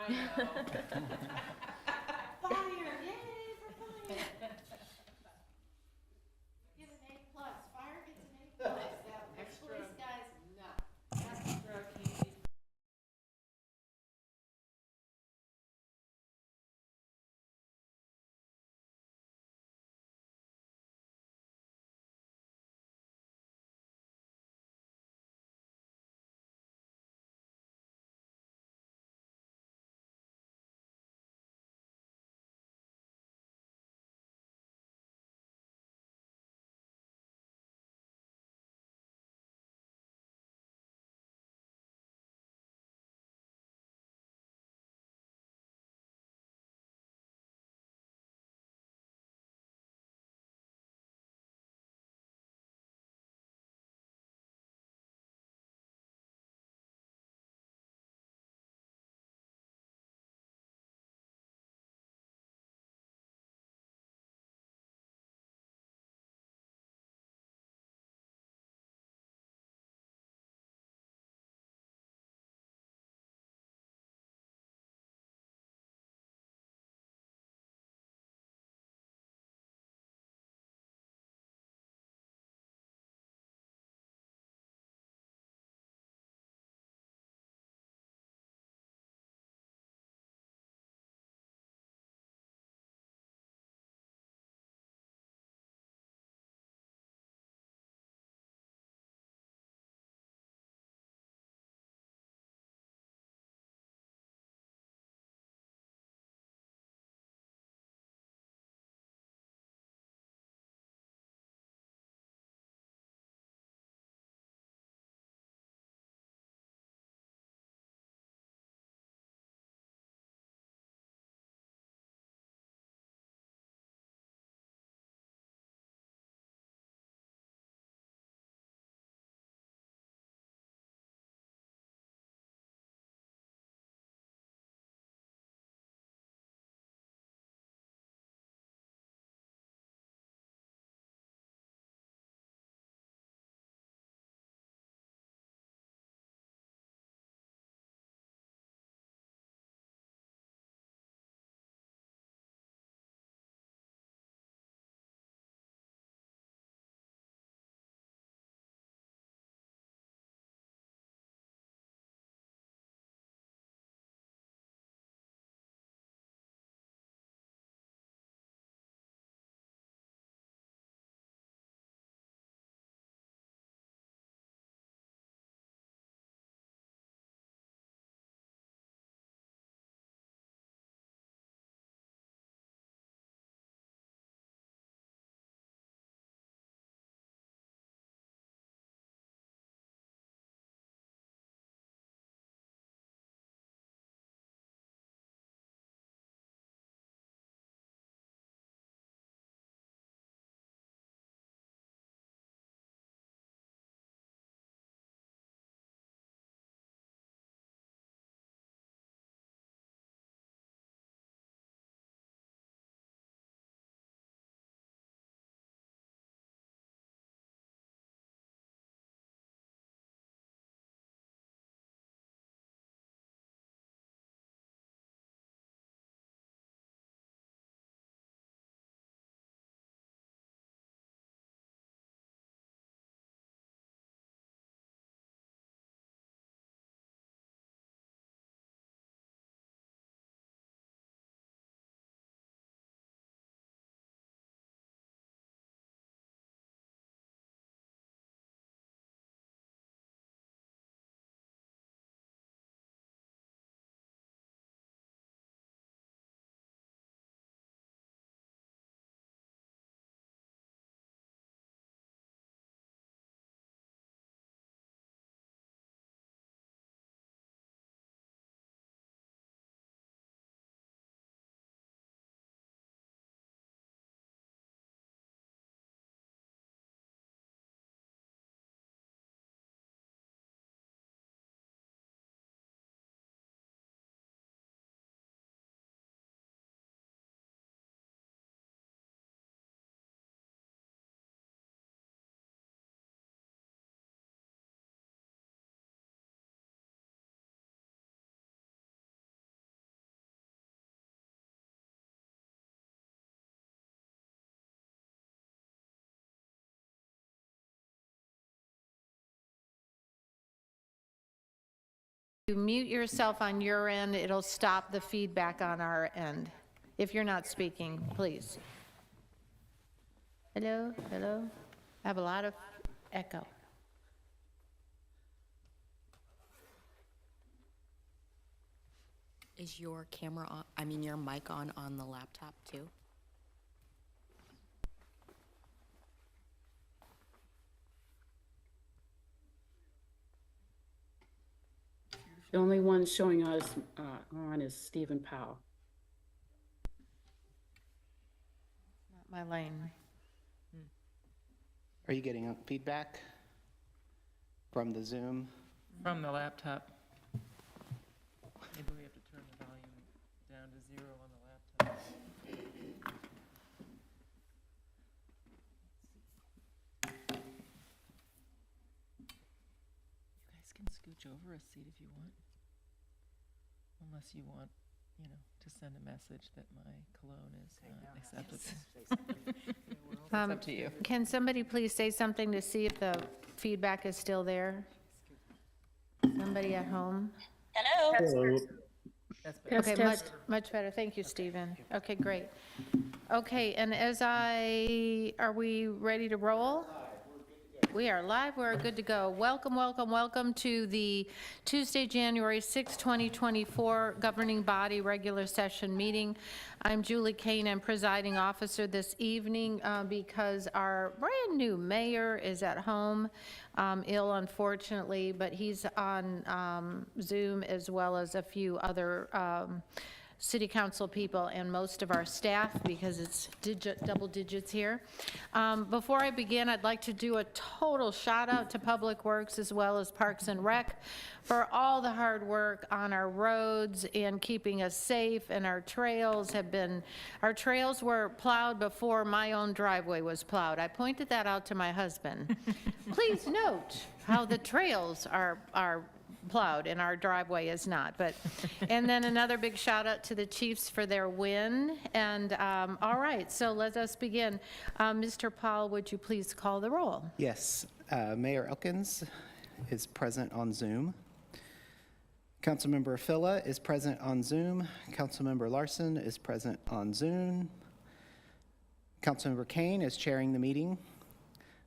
I know. you mute yourself on your end, it'll stop the feedback on our end. If you're not speaking, please. Hello, hello? I have a lot of echo. Is your camera on, I mean your mic on the laptop too? The only one showing us on is Stephen Powell. Not my lane. Are you getting feedback from the Zoom? From the laptop. Maybe we have to turn the volume down to 0 on the laptop. You guys can scooch over a seat if you want. Unless you want, you know, to send a message that my cologne is not acceptable. It's up to you. Can somebody please say something to see if the feedback is still there? Somebody at home? Hello. That's better. Okay, much better. Thank you, Stephen. Okay, great. Okay, and are we ready to roll? We are live, we're good to go. Welcome, welcome, welcome to the Tuesday, January 6, 2024 Governing Body Regular Session Meeting. I'm Julie Kane, I'm presiding officer this evening because our brand new mayor is at home, ill unfortunately, but he's on Zoom as well as a few other city council people and most of our staff because it's double digits here. Before I begin, I'd like to do a total shout out to Public Works as well as Parks and Rec for all the hard work on our roads and keeping us safe, and our trails were plowed before my own driveway was plowed. I pointed that out to my husband. Please note how the trails are plowed and our driveway is not. And then another big shout out to the Chiefs for their win. And all right, so let us begin. Mr. Powell, would you please call the roll? Yes. Mayor Elkins is present on Zoom. Councilmember Phila is present on Zoom. Councilmember Larson is present on Zoom. Councilmember Kane is chairing the meeting.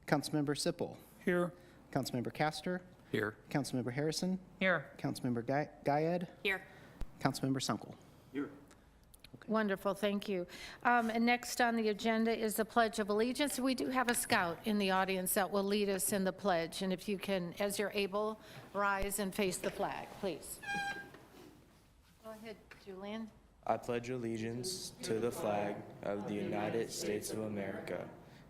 Councilmember Sippel. Here. Councilmember Castor. Here. Councilmember Harrison. Here. Councilmember Guyed. Here. Councilmember Sunkel. Wonderful, thank you. And next on the agenda is the Pledge of Allegiance. We do have a scout in the audience that will lead us in the pledge. And if you can, as you're able, rise and face the flag, please. Go ahead, Julian. I pledge allegiance to the flag of the United States of America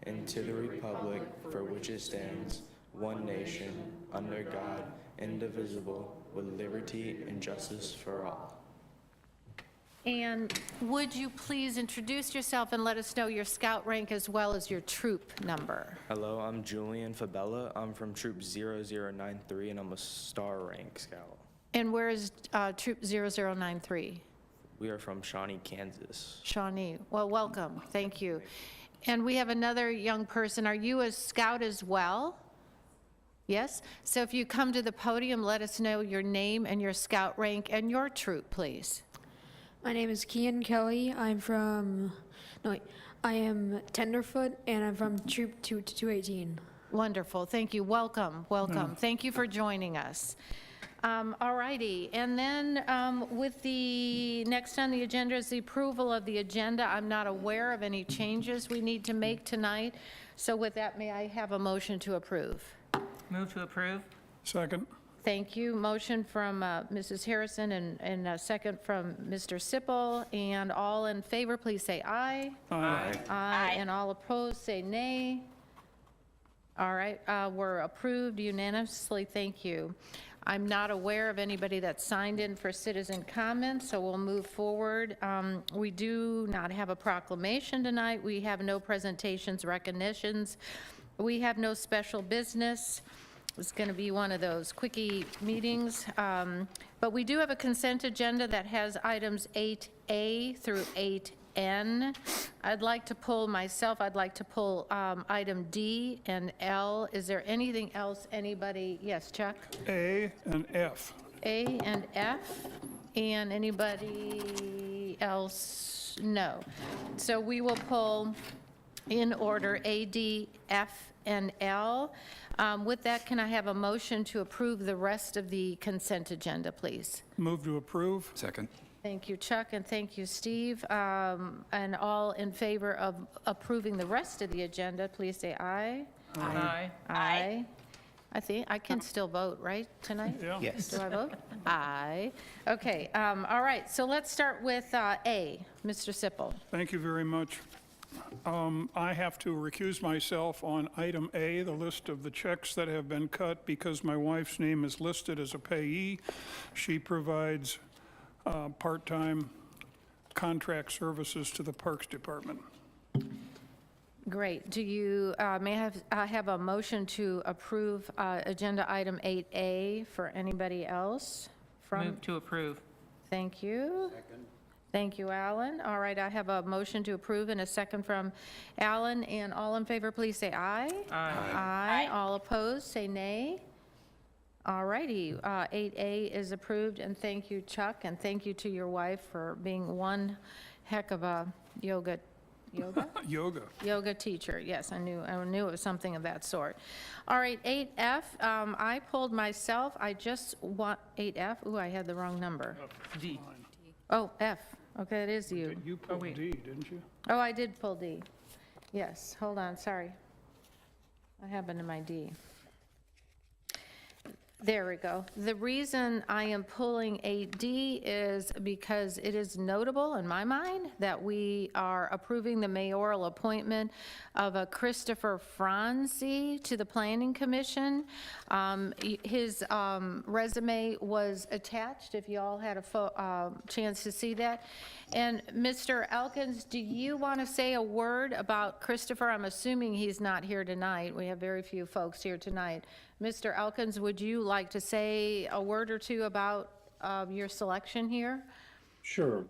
and to the republic for which it stands, one nation, under God, indivisible, with liberty and justice for all. And would you please introduce yourself and let us know your scout rank as well as your troop number? Hello, I'm Julian Fabella. I'm from Troop 0093, and I'm a star rank scout. And where is Troop 0093? We are from Shawnee, Kansas. Shawnee. Well, welcome. Thank you. And we have another young person. Are you a scout as well? Yes? So if you come to the podium, let us know your name and your scout rank and your troop, please. My name is Kian Kelly. I am Tenderfoot, and I'm from Troop 218. Wonderful. Thank you. Welcome. Welcome. Thank you for joining us. All righty. And then with the next on the agenda is the approval of the agenda. I'm not aware of any changes we need to make tonight. So with that, may I have a motion to approve? Move to approve. Second. Thank you. Motion from Mrs. Harrison and a second from Mr. Sippel. And all in favor, please say aye. Aye. Aye. And all opposed, say nay. All right, we're approved unanimously. Thank you. I'm not aware of anybody that signed in for citizen comments, so we'll move forward. We do not have a proclamation tonight. We have no presentations, recognitions. We have no special business. It's going to be one of those quickie meetings. But we do have a consent agenda that has items 8A through 8N. I'd like to pull item D and L. Is there anything else anybody? Yes, Chuck? A and F. A and F, and anybody else? No. So we will pull in order A, D, F, and L. With that, can I have a motion to approve the rest of the consent agenda, please? Move to approve. Second. Thank you, Chuck, and thank you, Steve. And all in favor of approving the rest of the agenda, please say aye. Aye. Aye. I think I can still vote, right, tonight? Yeah. Yes. Do I vote? Aye. Okay, all right, so let's start with A, Mr. Sippel. Thank you very much. I have to recuse myself on item A, the list of the checks that have been cut, because my wife's name is listed as a payee. She provides part-time contract services to the Parks Department. Great. Do you, may I have a motion to approve Agenda Item 8A for anybody else? Move to approve. Thank you. Thank you, Alan. All right, I have a motion to approve and a second from Alan, and all in favor, please say aye. Aye. All opposed, say nay. All righty, 8A is approved, and thank you, Chuck, and thank you to your wife for being one heck of a yoga Yoga. teacher. Yes, I knew it was something of that sort. All right, 8F, I pulled myself. I just want 8F. Ooh, I had the wrong number. D. Oh, F. Okay, it is you. You pulled wait. D, didn't you? Oh, I did pull D. Yes, hold on, sorry. What happened to my D? There we go. The reason I am pulling a D is because it is notable in my mind that we are approving the mayoral appointment of a Christopher Franzi to the Planning Commission. His resume was attached, if you all had a chance to see that. And Mr. Elkins, do you want to say a word about Christopher? I'm assuming he's not here tonight. We have very few folks here tonight. Mr. Elkins, would you like to say a word or two about your selection here? Sure.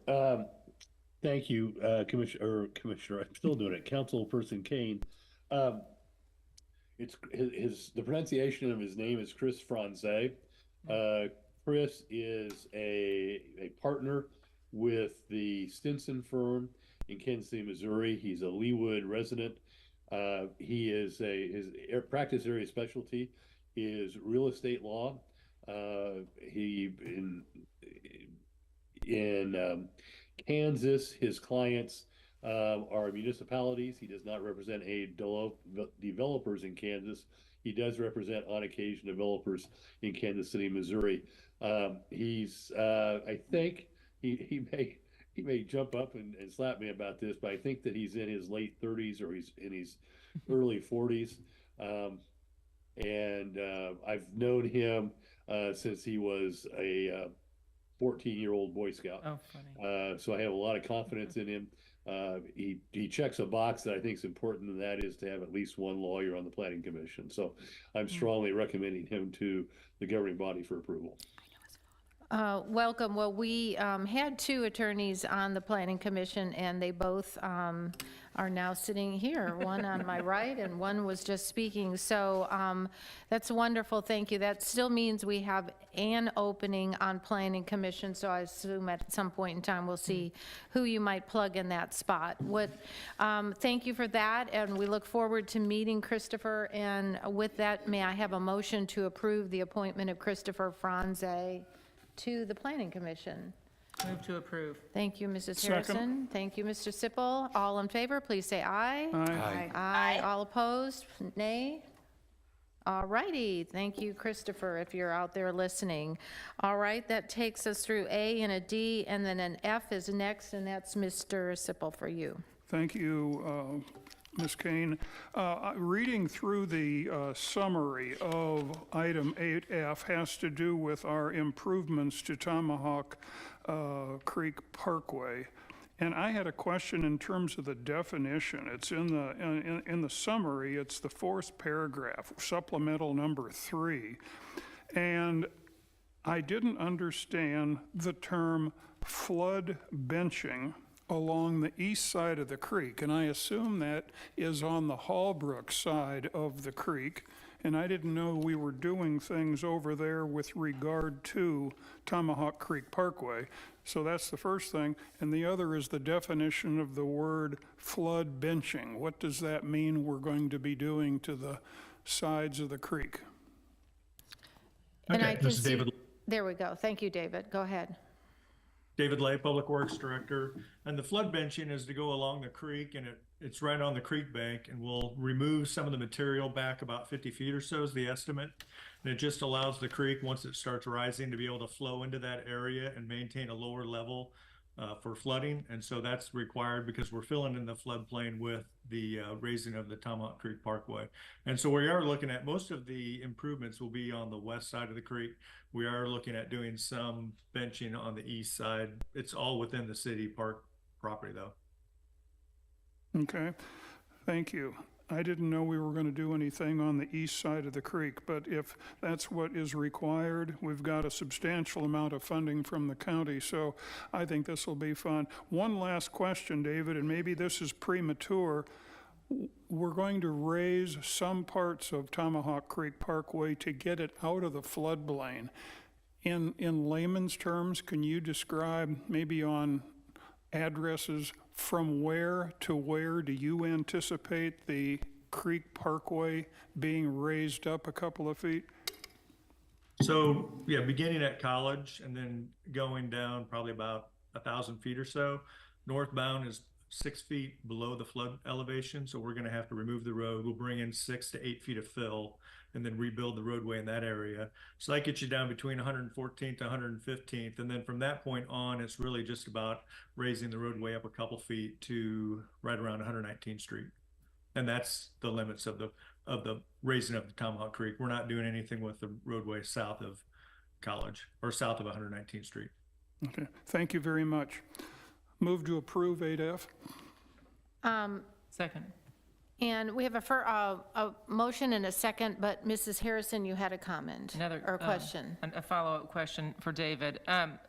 Thank you, Commissioner. I'm still doing it. Councilperson Kane. It's the pronunciation of his name is Chris Franze. Chris is a partner with the Stinson firm in Kansas City, Missouri. He's a Leawood resident. He is his practice area specialty is real estate law. He in Kansas, his clients are municipalities. He does not represent any developers in Kansas. He does represent, on occasion, developers in Kansas City, Missouri. He's, I think, he may jump up and slap me about this, but I think that he's in his late 30s or he's in his early 40s. And I've known him since he was a 14-year-old Boy Scout. Oh, funny. So I have a lot of confidence in him. He checks a box that I think is important, and that is to have at least one lawyer on the Planning Commission. So I'm strongly recommending him to the governing body for approval. Welcome. Well, we had two attorneys on the Planning Commission, and they both are now sitting here, one on my right and one was just speaking. So that's wonderful. Thank you. That still means we have an opening on Planning Commission, so I assume at some point in time we'll see who you might plug in that spot. Thank you for that, and we look forward to meeting Christopher. And with that, may I have a motion to approve the appointment of Christopher Franze to the Planning Commission? Move to approve. Thank you, Mrs. Second. Harrison. Thank you, Mr. Sippel. All in favor, please say aye. Aye. Aye. All opposed, nay? All righty. Thank you, Christopher, if you're out there listening. All right, that takes us through A and a D, and then an F is next, and that's Mr. Sippel for you. Thank you, Ms. Kane. Reading through the summary of item 8F has to do with our improvements to Tomahawk Creek Parkway. And I had a question in terms of the definition. It's in the summary, it's the fourth paragraph, supplemental number 3. And I didn't understand the term flood benching along the east side of the creek, and I assume that is on the Hallbrook side of the creek. and I didn't know we were doing things over there with regard to Tomahawk Creek Parkway. So that's the first thing. And the other is the definition of the word flood benching. What does that mean we're going to be doing to the sides of the creek? And I Okay, can this is see- David, There we go. Thank you, David. Go ahead. David Lay, Public Works Director. And the flood benching is to go along the creek, and it's right on the creek bank, and we'll remove some of the material back about 50 feet or so is the estimate. And it just allows the creek, once it starts rising, to be able to flow into that area and maintain a lower level for flooding. And so that's required because we're filling in the floodplain with the raising of the Tomahawk Creek Parkway. And so we are looking at, most of the improvements will be on the west side of the creek. We are looking at doing some benching on the east side. It's all within the city park property though. Okay, thank you. I didn't know we were going to do anything on the east side of the creek, but if that's what is required, we've got a substantial amount of funding from the county, so I think this will be fun. One last question, David, and maybe this is premature. We're going to raise some parts of Tomahawk Creek Parkway to get it out of the floodplain. In layman's terms, can you describe, maybe on addresses, from where to where do you anticipate the Creek Parkway being raised up a couple of feet? So yeah, beginning at College and then going down probably about 1,000 feet or so. Northbound is 6 feet below the flood elevation, so we're going to have to remove the road. We'll bring in 6 to 8 feet of fill and then rebuild the roadway in that area. So that gets you down between 114th to 115th, and then from that point on, it's really just about raising the roadway up a couple feet to right around 119th Street, and that's the limits of the raising of the Tomahawk Creek. We're not doing anything with the roadway south of College or south of 119th Street. Okay, thank you very much. Move to approve 8F. Second. And we have a motion and a second, but Mrs. Harrison, you had a comment Another or a question. A follow-up question for David.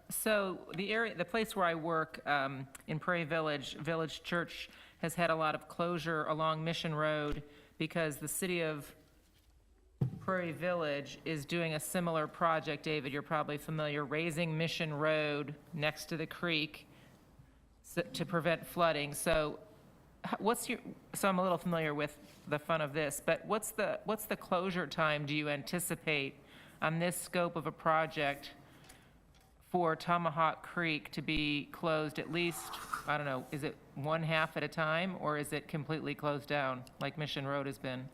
So the place where I work in Prairie Village, Village Church has had a lot of closure along Mission Road because the city of Prairie Village is doing a similar project. David, you're probably familiar, raising Mission Road next to the creek to prevent flooding. So so I'm a little familiar with the fun of this, but what's the closure time do you anticipate on this scope of a project for Tomahawk Creek to be closed at least, I don't know, is it one half at a time or is it completely closed down like Mission Road has been?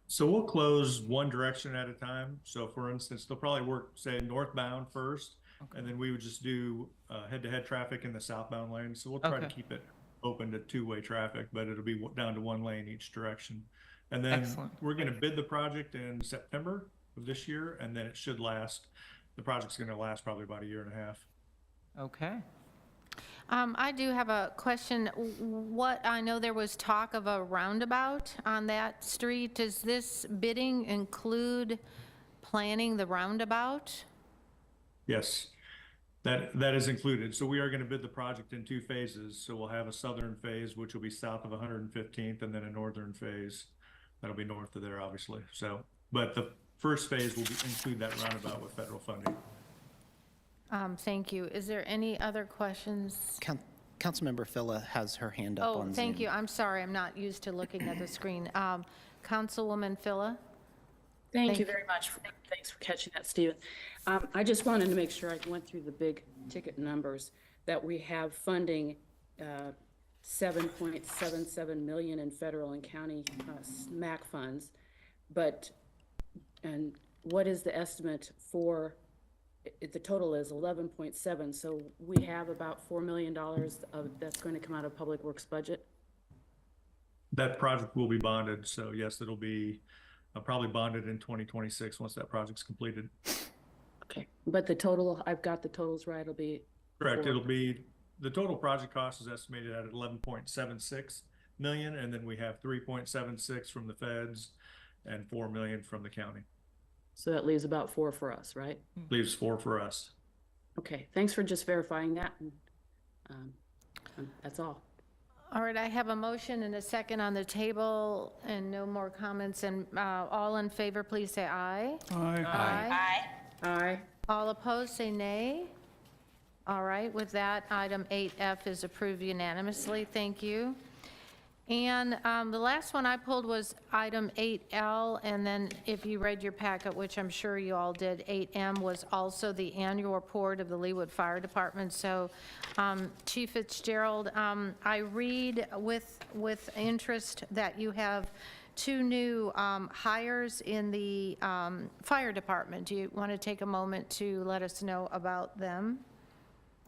So we'll close one direction at a time. So for instance, they'll probably work, say, northbound first, and then we would just do head-to-head traffic in the southbound lane. So we'll try to Okay. keep it open to two-way traffic, but it'll be down to one lane each direction. And then Excellent. we're going to bid the project in September of this year, and then it should last, the project's going to last probably about a year and a half. Okay. I do have a question. I know there was talk of a roundabout on that street. Does this bidding include planning the roundabout? Yes, that is included. So we are going to bid the project in 2 phases. So we'll have a southern phase, which will be south of 115th, and then a northern phase that'll be north of there, obviously. So, but the first phase will include that roundabout with federal funding. Thank you. Is there any other questions? Councilmember Phila has her hand up on Oh, Zoom. thank you. I'm sorry, I'm not used to looking at the screen. Councilwoman Phila? Thank Thank you very much. Thanks for catching that, Stephen. I just wanted to make sure I went through the big ticket numbers, that we have funding 7.77 million in federal and county SMAC funds. And what is the estimate for, the total is 11.7, so we have about $4 million that's going to come out of Public Works budget? That project will be bonded. So yes, it'll be probably bonded in 2026 once that project's completed. Okay, but the total, I've got the totals right, it'll be. Correct. It'll be, the total project cost is estimated at 11.76 million, and then we have 3.76 from the feds and 4 million from the county. So that leaves about 4 for us, right? Leaves 4 for us. Okay, thanks for just verifying that. That's all. All right, I have a motion and a second on the table, and no more comments, and all in favor, please say aye. Aye. Aye. All opposed, say nay. All right, with that, item 8F is approved unanimously. Thank you. And the last one I pulled was item 8L, and then if you read your packet, which I'm sure you all did, 8M was also the annual report of the Leawood Fire Department. So, Chief Fitzgerald, I read with interest that you have 2 new hires in the fire department. Do you want to take a moment to let us know about them?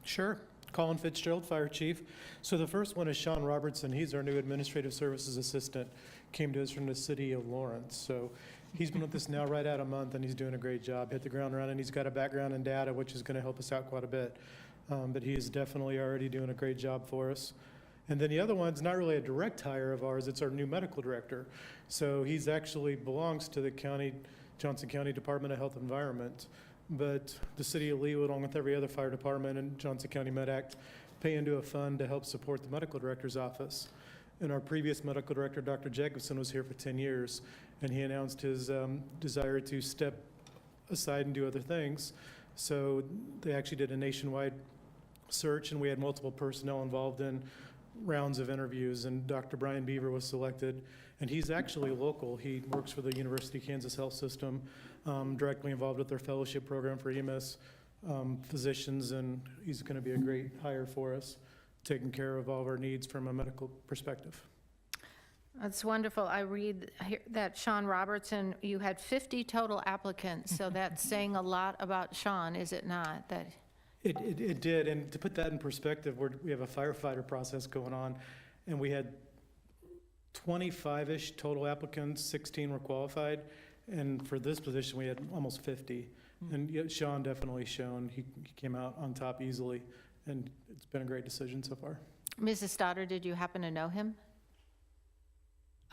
Sure. Colin Fitzgerald, Fire Chief. So the first one is Sean Robertson. He's our new Administrative Services Assistant. Came to us from the city of Lawrence. So he's been with us now right at a month, and he's doing a great job. Hit the ground running. He's got a background in data, which is going to help us out quite a bit. But he is definitely already doing a great job for us. And then the other one's not really a direct hire of ours. It's our new medical director. So he's actually belongs to the Johnson County Department of Health and Environment. But the city of Leawood, along with every other fire department and Johnson County Med Act, pay into a fund to help support the medical director's office. And our previous medical director, Dr. Jacobson, was here for 10 years, and he announced his desire to step aside and do other things. So they actually did a nationwide search, and we had multiple personnel involved in rounds of interviews, and Dr. Brian Beaver was selected. And he's actually local. He works for the University of Kansas Health System, directly involved with their fellowship program for EMS physicians, and he's going to be a great hire for us, taking care of all of our needs from a medical perspective. That's wonderful. I read here that Sean Robertson, you had 50 total applicants, so that's saying a lot about Sean, is it not? That It did, and to put that in perspective, we have a firefighter process going on, and we had 25-ish total applicants, 16 were qualified, and for this position, we had almost 50. And yet Sean definitely shown, he came out on top easily, and it's been a great decision so far. Mrs. Stoddard, did you happen to know him?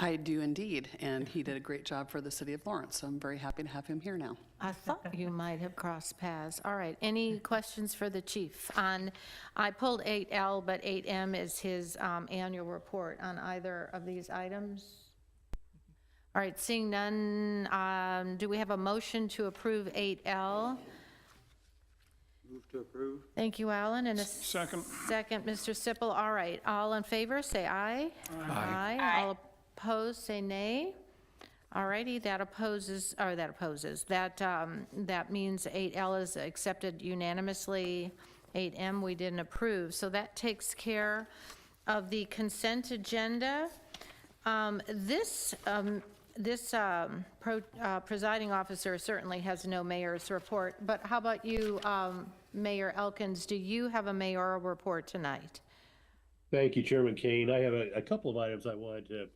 I do indeed, and he did a great job for the city of Lawrence, so I'm very happy to have him here now. I thought you might have crossed paths. All right, any questions for the chief on, I pulled 8L, but 8M is his annual report on either of these items? All right, seeing none, do we have a motion to approve 8L? Move to approve. Thank you, Alan, and a Second. second, Mr. Sippel. All right, all in favor, say aye. Aye. All opposed, say nay. All righty, that means 8L is accepted unanimously. 8M, we didn't approve. So that takes care of the consent agenda. This presiding officer certainly has no mayor's report, but how about you, Mayor Elkins? Do you have a mayoral report tonight? Thank you, Chairman Kane. I have a couple of items I wanted to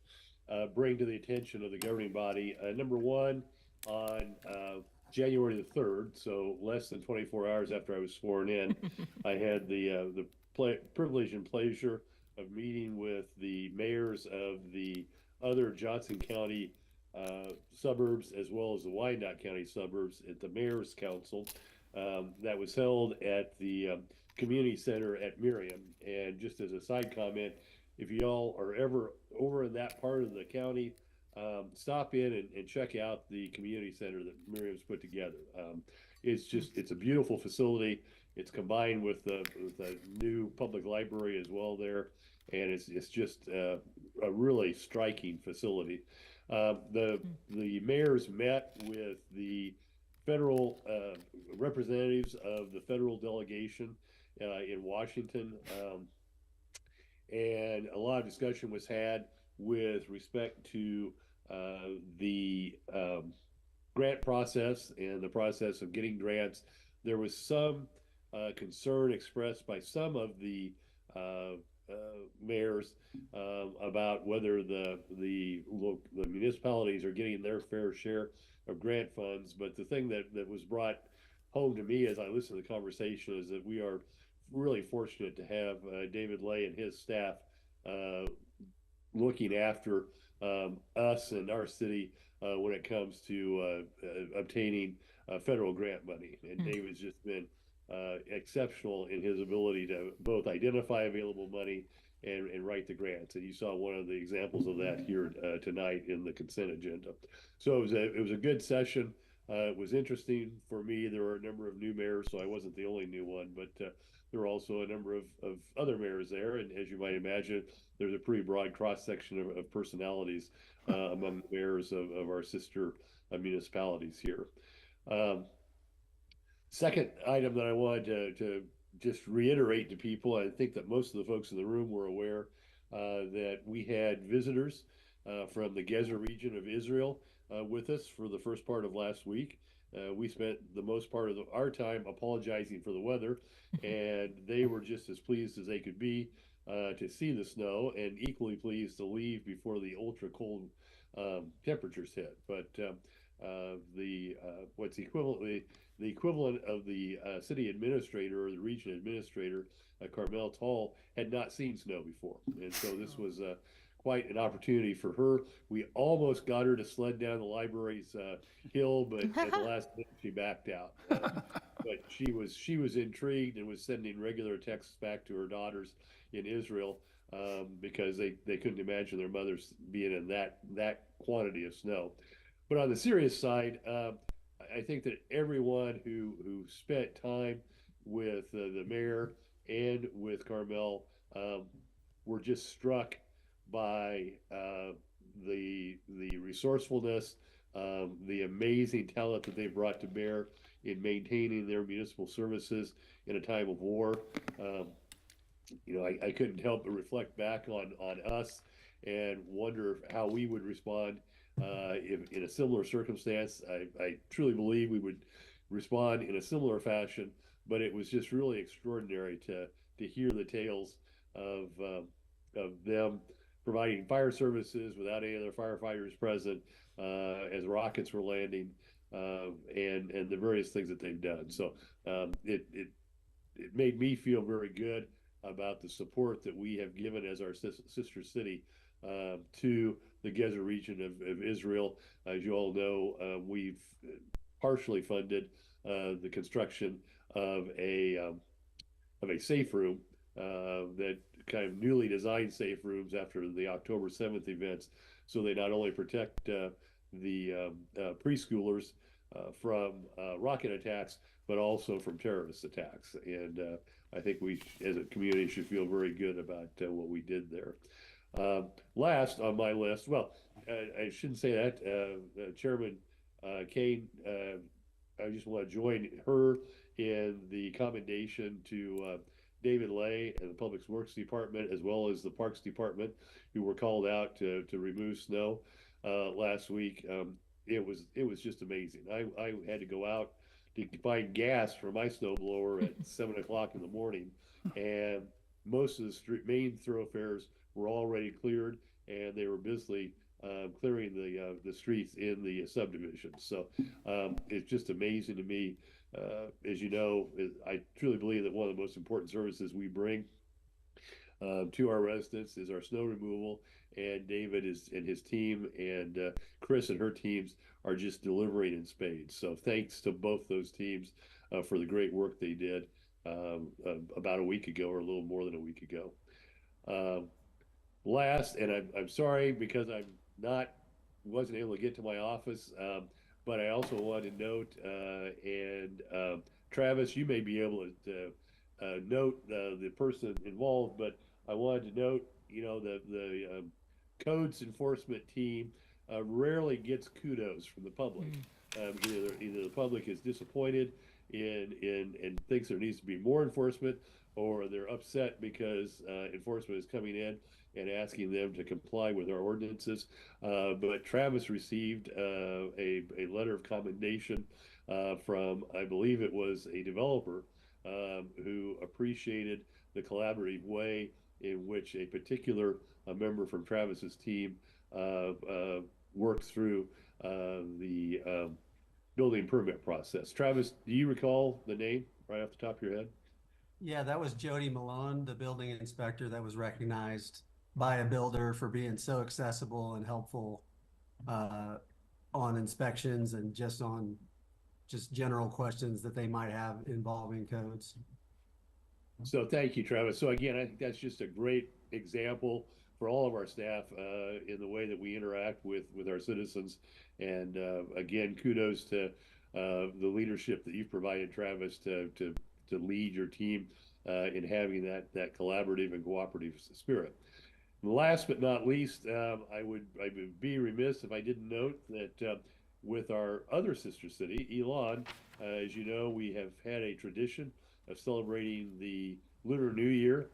bring to the attention of the governing body. Number one, on January the 3rd, so less than 24 hours after I was sworn in, I had the privilege and pleasure of meeting with the mayors of the other Johnson County suburbs, as well as the Wyandotte County suburbs, at the Mayor's Council that was held at the community center at Miriam. And just as a side comment, if y'all are ever over in that part of the county, stop in and check out the community center that Miriam's put together. It's a beautiful facility. It's combined with the new public library as well there, and it's just a really striking facility. The mayors met with the federal representatives of the federal delegation in Washington, and a lot of discussion was had with respect to the grant process and the process of getting grants. There was some concern expressed by some of the mayors about whether the municipalities are getting their fair share of grant funds. But the thing that was brought home to me as I listened to the conversation is that we are really fortunate to have David Lay and his staff looking after us and our city when it comes to obtaining federal grant money. And David's just been exceptional in his ability to both identify available money and write the grants. And you saw one of the examples of that here tonight in the consent agenda. So it was a good session. It was interesting for me. There were a number of new mayors, so I wasn't the only new one, but there were also a number of other mayors there. And as you might imagine, there's a pretty broad cross-section of personalities among the mayors of our sister municipalities here. Second item that I wanted to just reiterate to people, I think that most of the folks in the room were aware that we had visitors from the Gezer region of Israel with us for the first part of last week. We spent the most part of our time apologizing for the weather, and they were just as pleased as they could be to see the snow, and equally pleased to leave before the ultra cold temperatures hit. But what's the equivalent of the city administrator or the region administrator, Carmel Tall, had not seen snow before, and so this was quite an opportunity for her. We almost got her to sled down the library's hill, but at the last minute she backed out. But she was intrigued and was sending regular texts back to her daughters in Israel because they couldn't imagine their mothers being in that quantity of snow. But on the serious side, I think that everyone who spent time with the mayor and with Carmel were just struck by the resourcefulness, the amazing talent that they brought to bear in maintaining their municipal services in a time of war. I couldn't help but reflect back on us and wonder how we would respond in a similar circumstance. I truly believe we would respond in a similar fashion, but it was just really extraordinary to hear the tales of them providing fire services without any other firefighters present as rockets were landing, and the various things that they've done. So it made me feel very good about the support that we have given as our sister city to the Gezer region of Israel. As you all know, we've partially funded the construction of a safe room that kind of newly designed safe rooms after the October 7th events, so they not only protect the preschoolers from rocket attacks, but also from terrorist attacks. And I think we, as a community, should feel very good about what we did there. Last on my list, well, I shouldn't say that, Chairman Kane, I just want to join her in the commendation to David Lay and the Public Works Department, as well as the Parks Department, who were called out to remove snow last week. It was just amazing. I had to go out to find gas for my snowblower at 7 o'clock in the morning, and most of the main thoroughfares were already cleared, and they were busily clearing the streets in the subdivisions. So it's just amazing to me. As you know, I truly believe that one of the most important services we bring to our residents is our snow removal, and David and his team and Chris and her teams are just delivering in spades. So thanks to both those teams for the great work they did about a week ago, or a little more than a week ago. Last, and I'm sorry because wasn't able to get to my office, but I also want to note, and Travis, you may be able to note the person involved, but I wanted to note, the codes enforcement team rarely gets kudos from the public. Either the public is disappointed and thinks there needs to be more enforcement, or they're upset because enforcement is coming in and asking them to comply with our ordinances. But Travis received a letter of commendation from, I believe it was a developer who appreciated the collaborative way in which a particular member from Travis's team worked through the building permit process. Travis, do you recall the name right off the top of your head? Yeah, that was Jody Malone, the building inspector that was recognized by a builder for being so accessible and helpful on inspections and just general questions that they might have involving codes. So thank you, Travis. So again, I think that's just a great example for all of our staff in the way that we interact with our citizens. And again, kudos to the leadership that you've provided, Travis, to lead your team in having that collaborative and cooperative spirit. And last but not least, I would be remiss if I didn't note that with our other sister city, Elon, as you know, we have had a tradition of celebrating the Lunar New Year.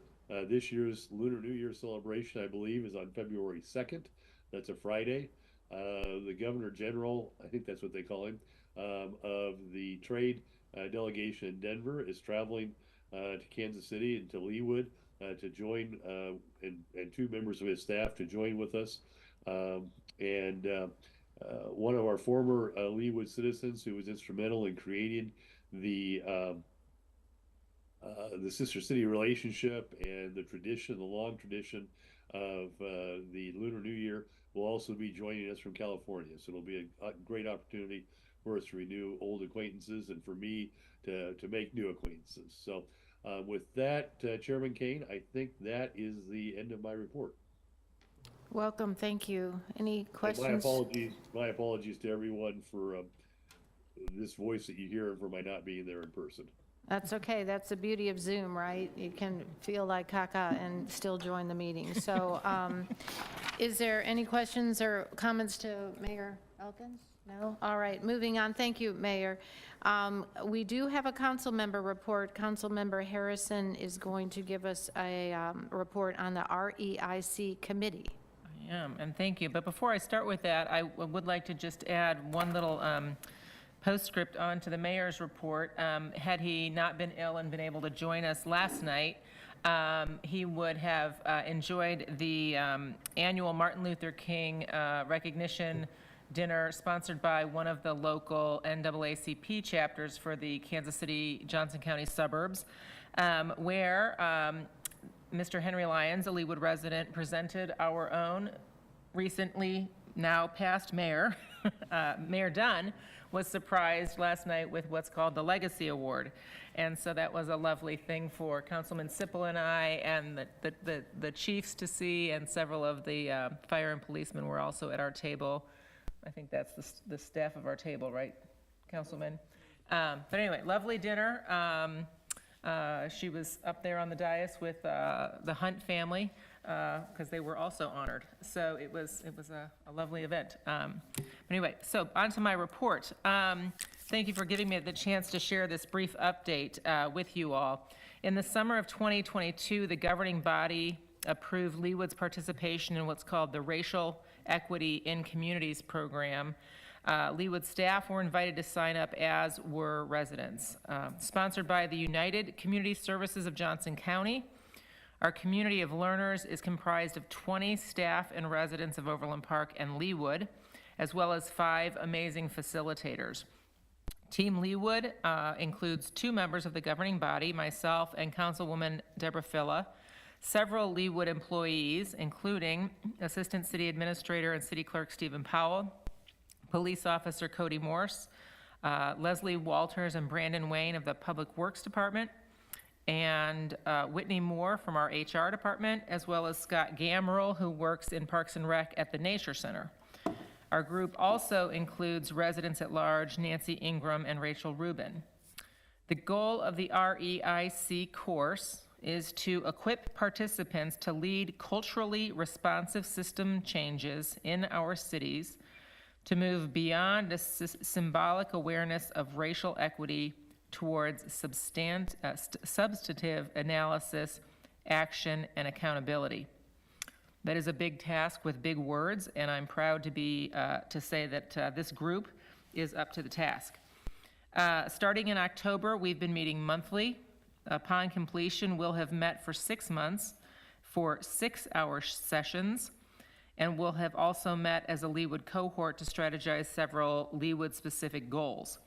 This year's Lunar New Year celebration, I believe, is on February 2nd. That's a Friday. The Governor General, I think that's what they call him, of the trade delegation in Denver is traveling to Kansas City and to Leawood to join, and two members of his staff to join with us. One of our former Leawood citizens who was instrumental in creating the sister city relationship and the long tradition of the Lunar New Year will also be joining us from California. So it'll be a great opportunity for us to renew old acquaintances and for me to make new acquaintances. So with that, Chairman Kane, I think that is the end of my report. Welcome, thank you. Any And questions? my apologies to everyone for this voice that you hear for my not being there in person. That's okay, that's the beauty of Zoom, right? You can feel like caca and still join the meeting. So is there any questions or comments to Mayor Elkins? No? All right, moving on. Thank you, Mayor. We do have a council member report. Councilmember Harrison is going to give us a report on the REIC committee. I am, and thank you. But before I start with that, I would like to just add one little postscript on to the mayor's report. Had he not been ill and been able to join us last night, he would have enjoyed the annual Martin Luther King recognition dinner sponsored by one of the local NAACP chapters for the Kansas City, Johnson County suburbs, where Mr. Henry Lyons, a Leawood resident, presented our own recently now past mayor, Mayor Dunn, was surprised last night with what's called the Legacy Award. And so that was a lovely thing for Councilman Sipple and I and the chiefs to see, and several of the fire and policemen were also at our table. I think that's the staff of our table, right, Councilman? But anyway, lovely dinner. She was up there on the dais with the Hunt family because they were also honored. So it was a lovely event. But anyway, so on to my report. Thank you for giving me the chance to share this brief update with you all. In the summer of 2022, the governing body approved Leawood's participation in what's called the Racial Equity in Communities program. Leawood staff were invited to sign up, as were residents. Sponsored by the United Community Services of Johnson County, our community of learners is comprised of 20 staff and residents of Overland Park and Leawood, as well as 5 amazing facilitators. Team Leawood includes 2 members of the governing body, myself and Councilwoman Deborah Filla, several Leawood employees, including Assistant City Administrator and City Clerk Stephen Powell, Police Officer Cody Morse, Leslie Walters and Brandon Wayne of the Public Works Department, and Whitney Moore from our HR department, as well as Scott Gamrell, who works in Parks and Rec at the Nature Center. Our group also includes residents at large, Nancy Ingram and Rachel Rubin. The goal of the REIC course is to equip participants to lead culturally responsive system changes in our cities, to move beyond a symbolic awareness of racial equity towards substantive analysis, action, and accountability. That is a big task with big words, and I'm proud to say that this group is up to the task. Starting in October, we've been meeting monthly. Upon completion, we'll have met for 6 months for 6-hour sessions, and we'll have also met as a Leawood cohort to strategize several Leawood-specific goals.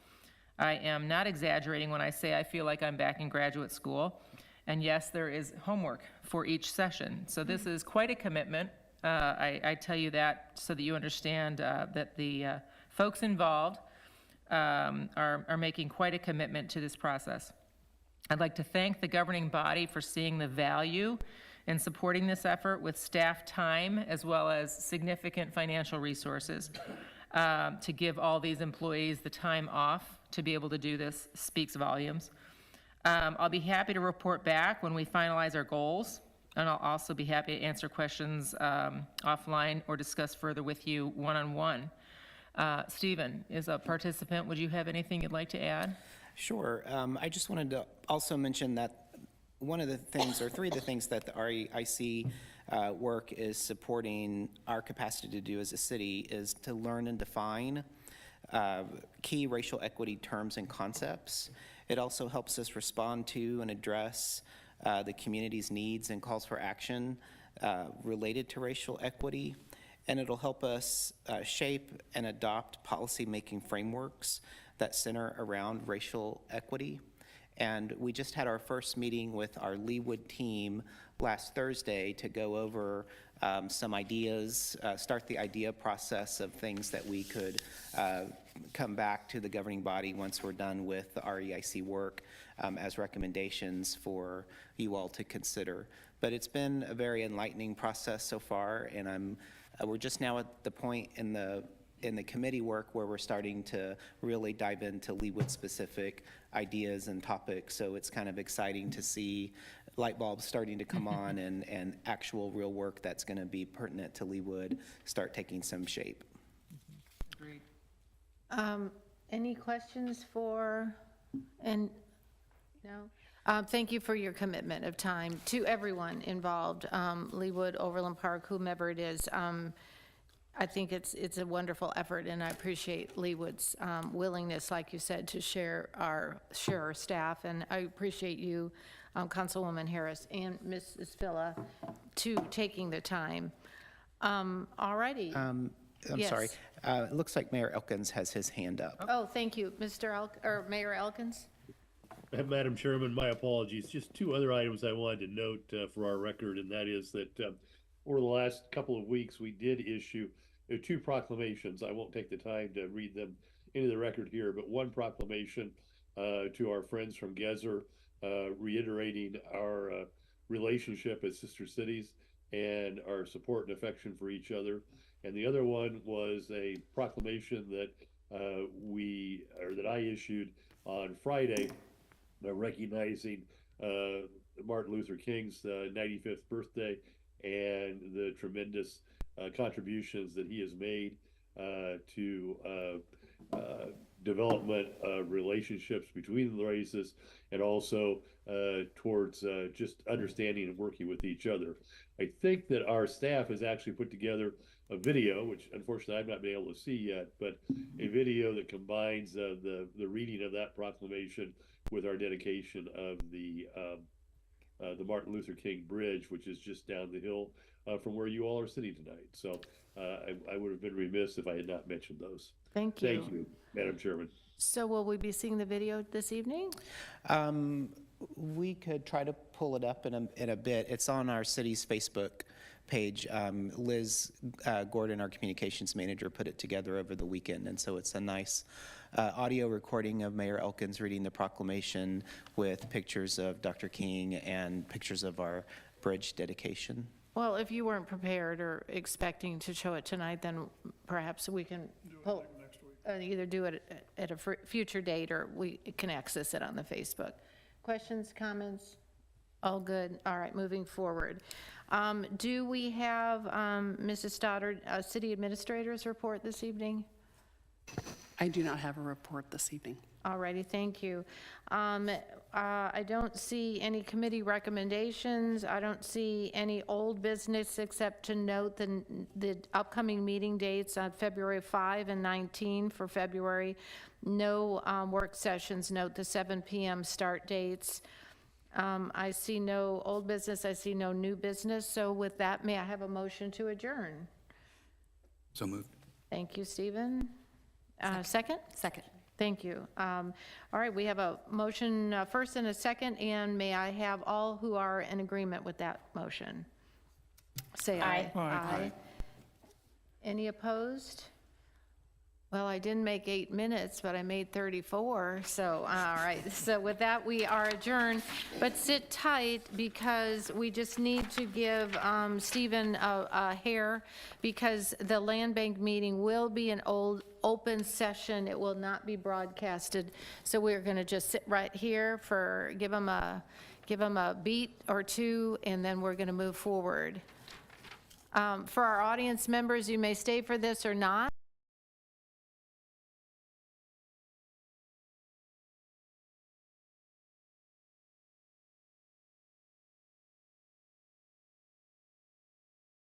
I am not exaggerating when I say I feel like I'm back in graduate school, and yes, there is homework for each session. So this is quite a commitment. I tell you that so that you understand that the folks involved are making quite a commitment to this process. I'd like to thank the governing body for seeing the value in supporting this effort with staff time as well as significant financial resources. To give all these employees the time off to be able to do this speaks volumes. I'll be happy to report back when we finalize our goals, and I'll also be happy to answer questions offline or discuss further with you one-on-one. Stephen, as a participant, would you have anything you'd like to add? Sure. I just wanted to also mention that one of the things, or three of the things that the REIC work is supporting our capacity to do as a city is to learn and define key racial equity terms and concepts. It also helps us respond to and address the community's needs and calls for action related to racial equity. And it'll help us shape and adopt policy-making frameworks that center around racial equity. And we just had our first meeting with our Leawood team last Thursday to go over some ideas, start the idea process of things that we could come back to the governing body once we're done with the REIC work as recommendations for you all to consider. But it's been a very enlightening process so far, and we're just now at the point in the committee work where we're starting to really dive into Leawood-specific ideas and topics. So it's kind of exciting to see light bulbs starting to come on and actual real work that's going to be pertinent to Leawood start taking some shape. Agreed. Any questions for, no? Thank you for your commitment of time to everyone involved, Leawood, Overland Park, whomever it is. I think it's a wonderful effort, and I appreciate Leawood's willingness, like you said, to share our staff, and I appreciate you, Councilwoman Harris and Mrs. Villa, to taking the time. All righty. I'm Yes. sorry. It looks like Mayor Elkins has his hand up. Oh, thank you, Mayor Elkins. Madam Chairman, my apologies. Just two other items I wanted to note for our record, and that is that over the last couple of weeks, we did issue two proclamations. I won't take the time to read them into the record here, but one proclamation to our friends from Gezer, reiterating our relationship as sister cities and our support and affection for each other. And the other one was a proclamation that that I issued on Friday, recognizing Martin Luther King's 95th birthday and the tremendous contributions that he has made to development of relationships between the races, and also towards just understanding and working with each other. I think that our staff has actually put together a video, which unfortunately I've not been able to see yet, but a video that combines the reading of that proclamation with our dedication of the Martin Luther King Bridge, which is just down the hill from where you all are sitting tonight. So I would have been remiss if I had not mentioned those. Thank you. Thank you, Madam Chairman. So will we be seeing the video this evening? We could try to pull it up in a bit. It's on our city's Facebook page. Liz Gordon, our communications manager, put it together over the weekend, and so it's a nice audio recording of Mayor Elkins reading the proclamation with pictures of Dr. King and pictures of our bridge dedication. Well, if you weren't prepared or expecting to show it tonight, then perhaps we can either do it at a future date, or we can access it on the Facebook. Questions, comments? All good. All right, moving forward. Do we have Mrs. Stoddard, City Administrator's report this evening? I do not have a report this evening. All righty, thank you. I don't see any committee recommendations. I don't see any old business except to note the upcoming meeting dates on February 5 and 19 for February. No work sessions. Note the 7 p.m. start dates. I see no old business. I see no new business. So with that, may I have a motion to adjourn? So moved. Thank you, Stephen. Second? Second. Thank you. All right, we have a motion first and a second, and may I have all who are in agreement with that motion? Say aye. Aye. Any opposed? Well, I didn't make 8 minutes, but I made 34, so, all right. So with that, we are adjourned. But sit tight, because we just need to give Stephen a hair, because the land bank meeting will be an open session. It will not be broadcasted. So we're going to just sit right here for, give him a beat or two, and then we're going to move forward. For our audience members, you may stay for this or not.